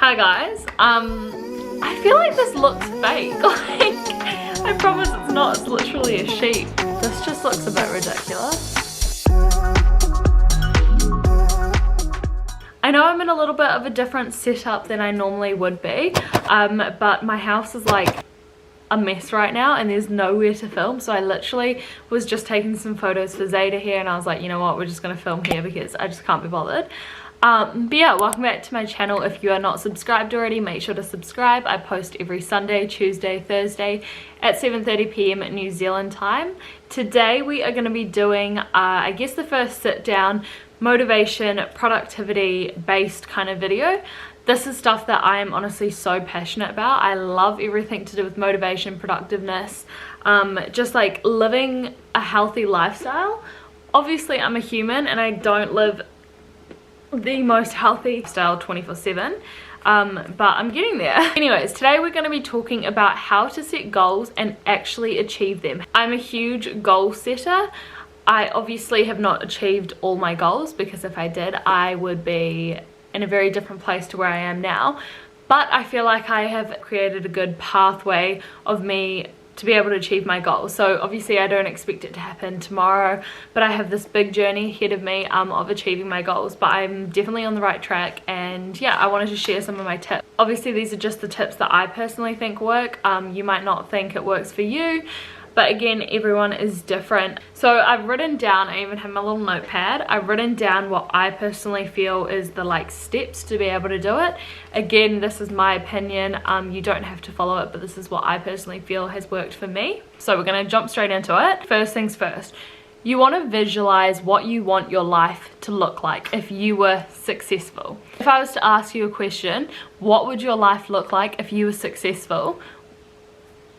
Hi guys, I feel like this looks fake. Like, I promise it's not, it's literally a sheep. This just looks a bit ridiculous. I know I'm in a little bit of a different setup than I normally would be, but my house is like a mess right now and there's nowhere to film, so I literally was just taking some photos for Zeta here and I was like, you know what, we're just gonna film here because I just can't be bothered. But yeah, welcome back to my channel. If you are not subscribed already, make sure to subscribe. I post every Sunday, Tuesday, Thursday at 7:30 p.m. New Zealand time. Today we are going to be doing I guess the first sit down motivation productivity based kind of video. This is stuff that I am honestly so passionate about. I love everything to do with motivation, productiveness, just like living a healthy lifestyle. Obviously I'm a human and I don't live the most healthy style 24/7, but I'm getting there. Anyways, today we're going to be talking about how to set goals and actually achieve them. I'm a huge goal setter. I obviously have not achieved all my goals because if I did, I would be in a very different place to where I am now, but I feel like I have created a good pathway of me to be able to achieve my goals. So obviously I don't expect it to happen tomorrow, but I have this big journey ahead of me of achieving my goals, but I'm definitely on the right track. And yeah, I wanted to share some of my tips. Obviously these are just the tips that I personally think work. You might not think it works for you, but again, everyone is different. So I've written down, I even have my little notepad, I've written down what I personally feel is the like steps to be able to do it. Again, this is my opinion, you don't have to follow it, but this is what I personally feel has worked for me. So we're gonna jump straight into it. First things first, you wanna visualize what you want your life to look like if you were successful. If I was to ask you a question, what would your life look like if you were successful?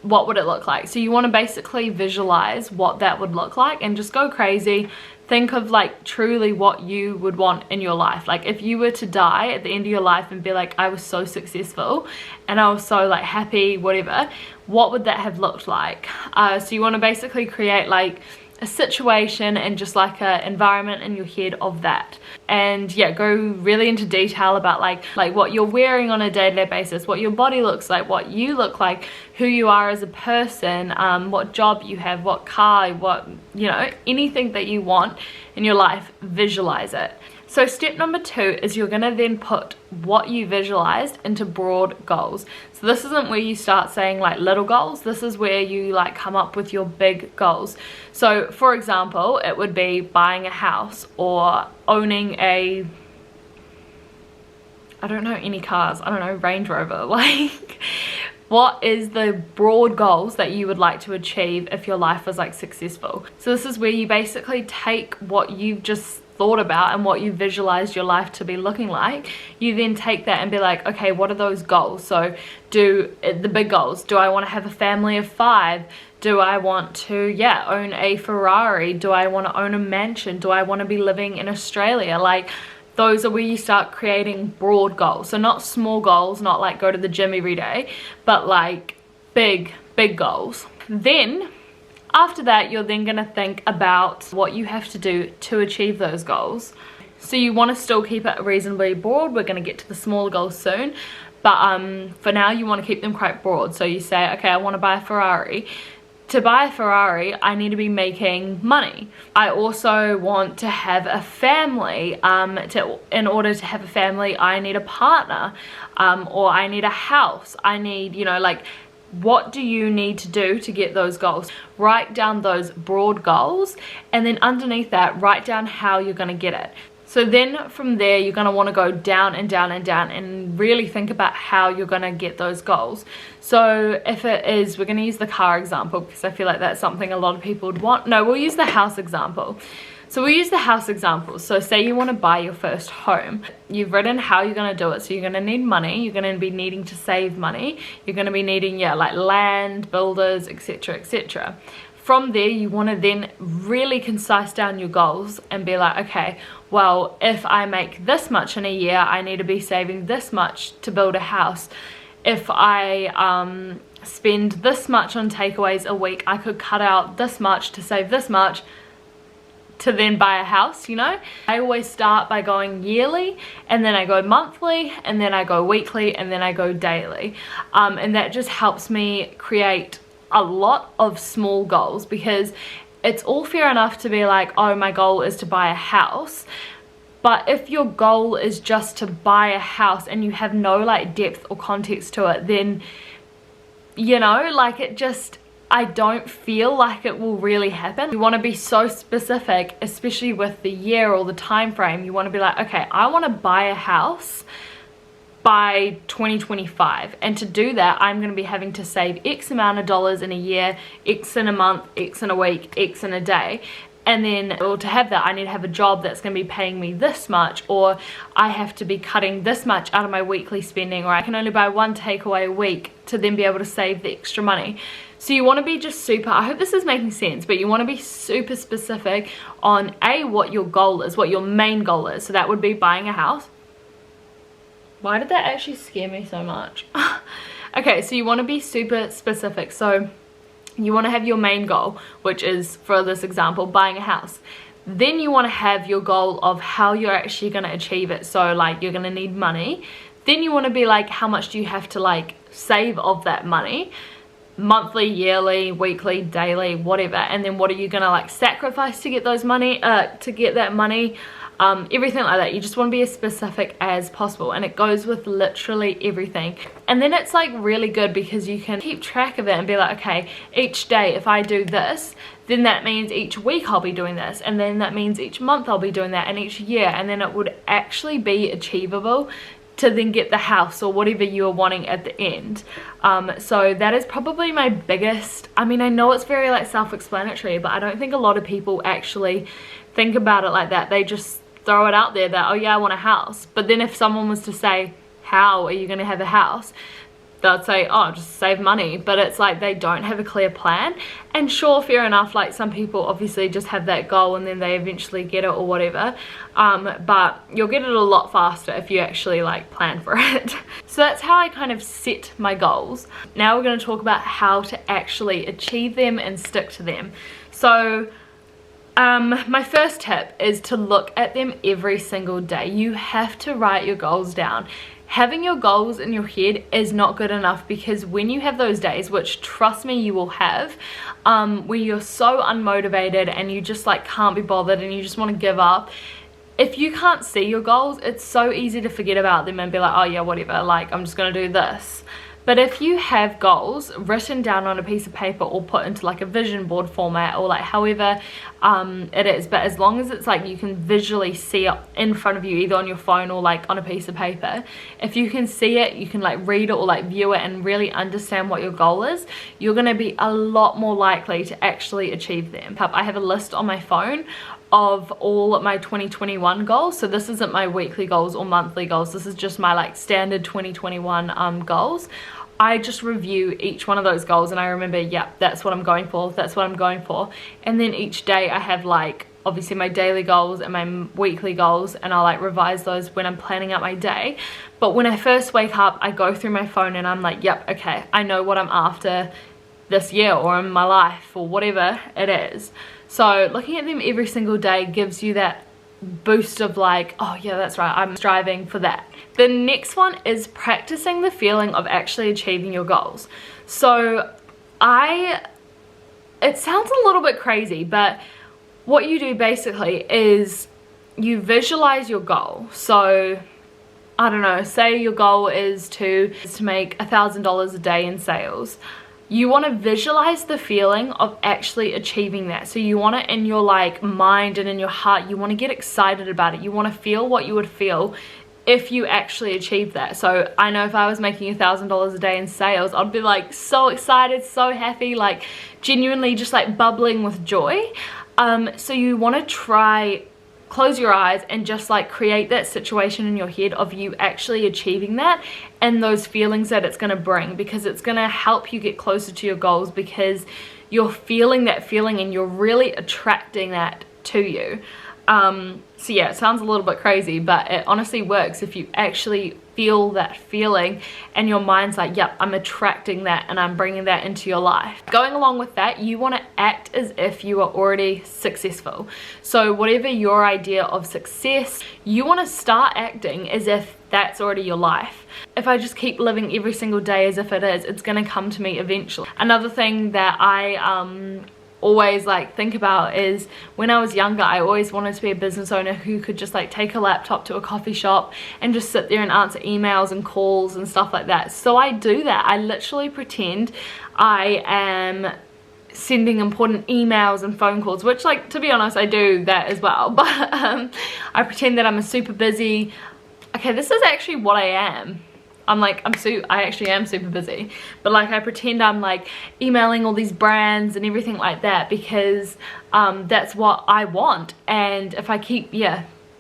What would it look like? So you want to basically visualize what that would look like and just go crazy. Think of like truly what you would want in your life. Like if you were to die at the end of your life and be like, I was so successful and I was so like happy, whatever, what would that have looked like? So you want to basically create like a situation and just like an environment in your head of that. And yeah, go really into detail about like what you're wearing on a day-to-day basis, what your body looks like, what you look like, who you are as a person, what job you have, what car, what, you know, anything that you want in your life, visualize it. So step number 2 is you're gonna then put what you visualized into broad goals. So this isn't where you start saying like little goals, this is where you like come up with your big goals. So for example, it would be buying a house or owning a, I don't know any cars, I don't know, Range Rover, like what is the broad goals that you would like to achieve if your life was like successful? So this is where you basically take what you've just thought about and what you visualized your life to be looking like, you then take that and be like, okay, what are those goals? So do the big goals, do I want to have a family of 5? Do I want to own a Ferrari? Do I want to own a mansion? Do I want to be living in Australia? Like those are where you start creating broad goals. So not small goals, not like go to the gym every day, but like big goals. Then after that, you're then going to think about what you have to do to achieve those goals. So you want to still keep it reasonably broad. We're going to get to the smaller goals soon. But for now, you want to keep them quite broad. So you say, okay, I want to buy a Ferrari. To buy a Ferrari, I need to be making money. I also want to have a family. In order to have a family, I need a partner. Or I need a house. I need, you know, like, what do you need to do to get those goals? Write down those broad goals and then underneath that write down how you're going to get it. So then from there you're going to want to go down and down and down and really think about how you're going to get those goals. So if it is, we're going to use the car example because I feel like that's something a lot of people would want. No, we'll use the house example. So we'll use the house example. So say you want to buy your first home. You've written how you're going to do it. So you're going to need money. You're going to be needing to save money. You're going to be needing, like land, builders, etc, etc. From there, you want to then really concise down your goals and be like, okay, well, if I make this much in a year, I need to be saving this much to build a house. If I spend this much on takeaways a week, I could cut out this much to save this much to then buy a house, you know. I always start by going yearly, and then I go monthly, and then I go weekly, and then I go daily. And that just helps me create a lot of small goals, because it's all fair enough to be like, oh, my goal is to buy a house. But if your goal is just to buy a house and you have no like depth or context to it, then, you know, like it just, I don't feel like it will really happen. You want to be so specific, especially with the year or the time frame. You want to be like, okay, I want to buy a house by 2025, and to do that I'm going to be having to save X amount of dollars in a year, X in a month, X in a week, X in a day. And then, or to have that, I need to have a job that's going to be paying me this much, or I have to be cutting this much out of my weekly spending, or I can only buy one takeaway a week to then be able to save the extra money. So you want to be just super, I hope this is making sense, but you want to be super specific on what your goal is, what your main goal is. So that would be buying a house. Why did that actually scare me so much? Okay, so you want to be super specific. So you want to have your main goal, which is, for this example, buying a house. Then you want to have your goal of how you're actually going to achieve it. So like you're going to need money. Then you want to be like, how much do you have to like save of that money? Monthly, yearly, weekly, daily, whatever. And then what are you going to like sacrifice to get those money, to get that money? Everything like that. You just want to be as specific as possible, and it goes with literally everything. And then it's like really good because you can keep track of it and be like, okay, each day if I do this, then that means each week I'll be doing this, and then that means each month I'll be doing that, and each year, and then it would actually be achievable to then get the house or whatever you are wanting at the end. So that is probably my biggest, I mean, I know it's very like self-explanatory, but I don't think a lot of people actually think about it like that. They just throw it out there that, oh yeah, I want a house. But then if someone was to say, how are you going to have a house? They'd say, oh, just save money. But it's like they don't have a clear plan. And sure, fair enough, like some people obviously just have that goal and then they eventually get it or whatever. But you'll get it a lot faster if you actually like plan for it. So that's how I kind of set my goals. Now we're going to talk about how to actually achieve them and stick to them. So my first tip is to look at them every single day. You have to write your goals down. Having your goals in your head is not good enough, because when you have those days, which trust me you will have, where you're so unmotivated and you just like can't be bothered and you just want to give up, if you can't see your goals, it's so easy to forget about them and be like, oh yeah, whatever, like I'm just gonna do this. But if you have goals written down on a piece of paper or put into like a vision board format, or like however it is, but as long as it's like you can visually see it in front of you, either on your phone or like on a piece of paper, if you can see it, you can like read it or like view it and really understand what your goal is, you're going to be a lot more likely to actually achieve them. I have a list on my phone of all my 2021 goals. So this isn't my weekly goals or monthly goals, this is just my like standard 2021 goals. I just review each one of those goals and I remember, yeah, that's what I'm going for, that's what I'm going for. And then each day I have like obviously my daily goals and my weekly goals, and I'll like revise those when I'm planning out my day. But when I first wake up, I go through my phone and I'm like, yep, okay, I know what I'm after this year or in my life or whatever it is. So looking at them every single day gives you that boost of like, oh yeah, that's right, I'm striving for that. The next one is practicing the feeling of actually achieving your goals. So it sounds a little bit crazy, but what you do basically is you visualize your goal. So I don't know, say your goal is to make $1,000 a day in sales. You want to visualize the feeling of actually achieving that. So you want it in your like mind and in your heart. You want to get excited about it. You want to feel what you would feel if you actually achieve that. So I know if I was making $1,000 a day in sales, I'd be like so excited, so happy, like genuinely just like bubbling with joy. So you want to try, close your eyes and just like create that situation in your head of you actually achieving that and those feelings that it's going to bring, because it's going to help you get closer to your goals, because you're feeling that feeling and you're really attracting that to you. So yeah, it sounds a little bit crazy, but it honestly works if you actually feel that feeling and your mind's like, yep, I'm attracting that and I'm bringing that into your life. Going along with that, you want to act as if you are already successful. So whatever your idea of success, you want to start acting as if that's already your life. If I just keep living every single day as if it is, it's going to come to me eventually. Another thing that I always like think about is when I was younger, I always wanted to be a business owner who could just like take a laptop to a coffee shop and just sit there and answer emails and calls and stuff like that. So I do that. I literally pretend I am sending important emails and phone calls, which, like, to be honest, I do that as well, but I pretend that I'm a super busy, okay, this is actually what I am. I actually am super busy, but like I pretend I'm like emailing all these brands and everything like that because that's what I want. And if I keep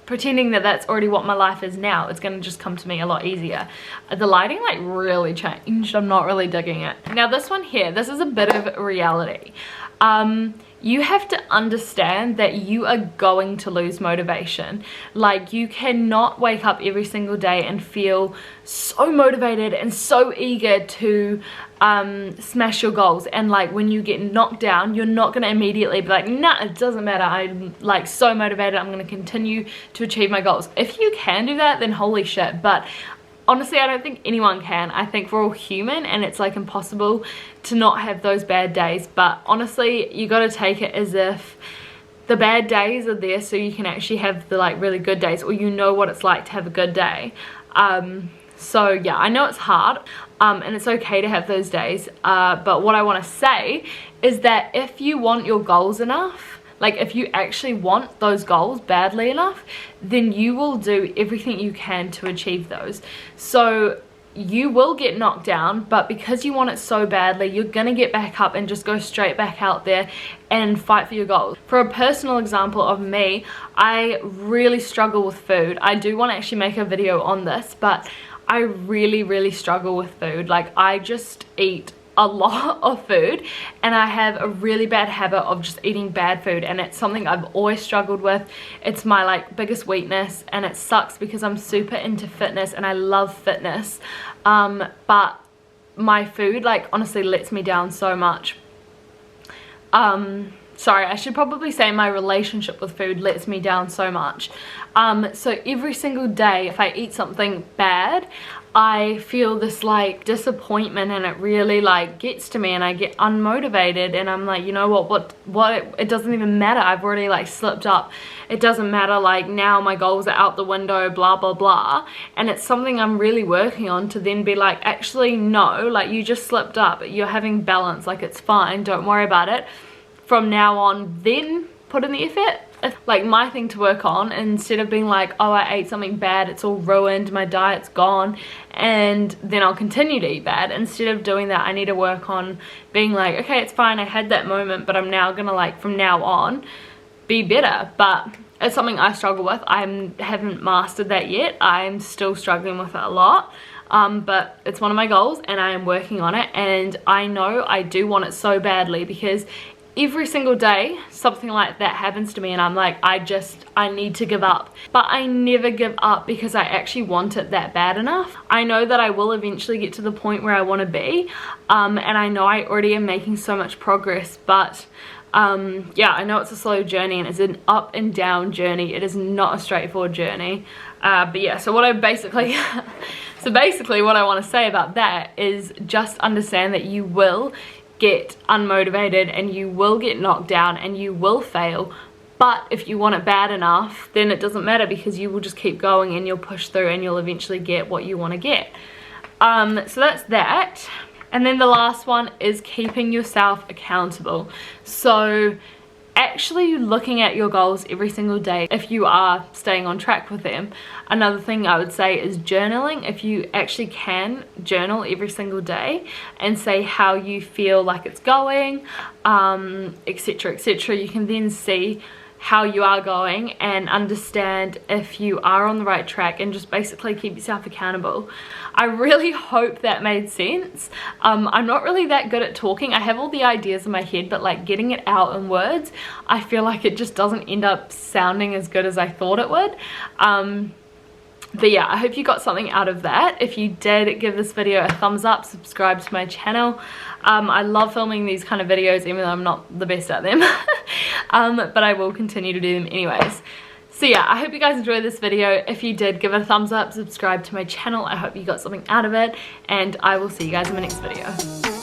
pretending that that's already what my life is now, it's gonna just come to me a lot easier. The lighting like really changed. I'm not really digging it. Now this one here, this is a bit of reality. You have to understand that you are going to lose motivation. Like, you cannot wake up every single day and feel so motivated and so eager to smash your goals, and like when you get knocked down, you're not going to immediately be like, nah, it doesn't matter, I'm like so motivated, I'm going to continue to achieve my goals. If you can do that, then holy shit. But honestly, I don't think anyone can. I think we're all human and it's like impossible to not have those bad days. But honestly, you got to take it as if the bad days are there so you can actually have the like really good days, or you know what it's like to have a good day. So yeah, I know it's hard and it's okay to have those days. But what I want to say is that if you want your goals enough, like if you actually want those goals badly enough, then you will do everything you can to achieve those. So you will get knocked down, but because you want it so badly, you're gonna get back up and just go straight back out there and fight for your goals. For a personal example of me, I really struggle with food. I do want to actually make a video on this, but I really struggle with food. Like, I just eat a lot of food and I have a really bad habit of just eating bad food, and it's something I've always struggled with. It's my like biggest weakness, and it sucks because I'm super into fitness and I love fitness, but my food like honestly lets me down so much. Sorry, I should probably say my relationship with food lets me down so much. So every single day if I eat something bad, I feel this like disappointment, and it really like gets to me and I get unmotivated, and I'm like, you know what, it doesn't even matter, I've already like slipped up. It doesn't matter, like now my goals are out the window, blah blah blah. And it's something I'm really working on, to then be like, actually no, like you just slipped up, you're having balance, like it's fine, don't worry about it. From now on, then put in the effort. It's like my thing to work on, instead of being like, oh, I ate something bad, it's all ruined, my diet's gone, and then I'll continue to eat bad. Instead of doing that, I need to work on being like, okay, it's fine, I had that moment, but I'm now gonna like from now on be better. But it's something I struggle with. I haven't mastered that yet. I'm still struggling with it a lot. But it's one of my goals and I am working on it, and I know I do want it so badly, because every single day something like that happens to me and I'm like, I need to give up. But I never give up because I actually want it that bad enough. I know that I will eventually get to the point where I want to be, and I know I already am making so much progress, but yeah, I know it's a slow journey and it's an up and down journey. It is not a straightforward journey. But yeah, so what I basically what I want to say about that is just understand that you will get unmotivated and you will get knocked down and you will fail, but if you want it bad enough, then it doesn't matter, because you will just keep going and you'll push through and you'll eventually get what you want to get. So that's that. And then the last one is keeping yourself accountable. So actually looking at your goals every single day if you are staying on track with them. Another thing I would say is journaling. If you actually can journal every single day and say how you feel like it's going, etc, etc, you can then see how you are going and understand if you are on the right track, and just basically keep yourself accountable. I really hope that made sense. I'm not really that good at talking. I have all the ideas in my head, but like getting it out in words, I feel like it just doesn't end up sounding as good as I thought it would. But yeah, I hope you got something out of that. If you did, give this video a thumbs up, subscribe to my channel. I love filming these kind of videos, even though I'm not the best at them. But I will continue to do them anyways. So yeah, I hope you guys enjoyed this video. If you did, give it a thumbs up, subscribe to my channel. I hope you got something out of it, and I will see you guys in my next video.